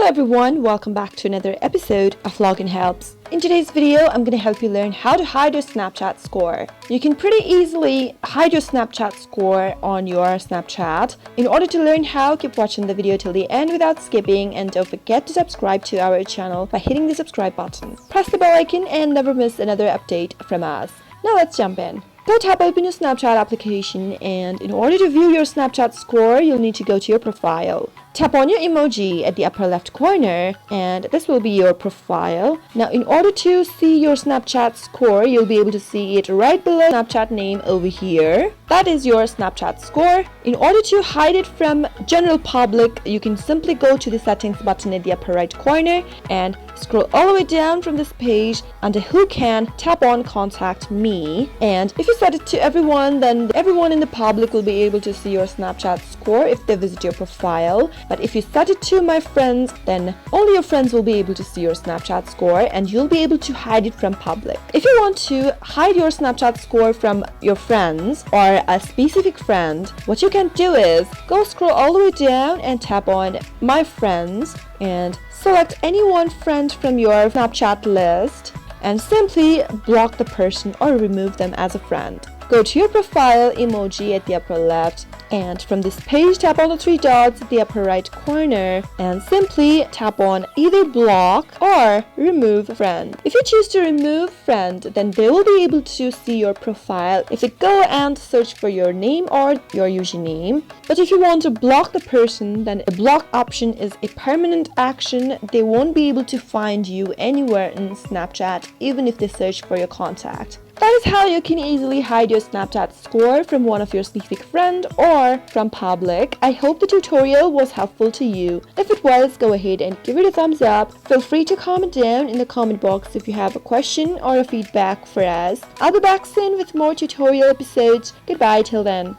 Hello everyone, welcome back to another episode of Login Helps. In today's video, I'm going to help you learn how to hide your Snapchat score. You can pretty easily hide your Snapchat score on your Snapchat. In order to learn how, keep watching the video till the end without skipping, and don't forget to subscribe to our channel by hitting the subscribe button. Press the bell icon and never miss another update from us. Now let's jump in. Go tap open your Snapchat application, and in order to view your Snapchat score, you'll need to go to your profile. Tap on your emoji at the upper left corner, and this will be your profile. Now, in order to see your Snapchat score, you'll be able to see it right below Snapchat name over here. That is your Snapchat score. In order to hide it from general public, you can simply go to the settings button at the upper right corner and scroll all the way down from this page under Who Can, tap on Contact Me. And if you set it to everyone, then everyone in the public will be able to see your Snapchat score if they visit your profile. But if you set it to My Friends, then only your friends will be able to see your Snapchat score, and you'll be able to hide it from public. If you want to hide your Snapchat score from your friends or a specific friend, what you can do is go scroll all the way down and tap on My Friends and select any one friend from your Snapchat list and simply block the person or remove them as a friend. Go to your profile emoji at the upper left, and from this page tap on the three dots at the upper right corner and simply tap on either block or remove friend. If you choose to remove friend, then they will be able to see your profile if they go and search for your name or your username. But if you want to block the person, then the block option is a permanent action. They won't be able to find you anywhere in Snapchat even if they search for your contact. That is how you can easily hide your Snapchat score from one of your specific friend or from public. I hope the tutorial was helpful to you. If it was, go ahead and give it a thumbs up. Feel free to comment down in the comment box if you have a question or a feedback for us. I'll be back soon with more tutorial episodes. Goodbye till then.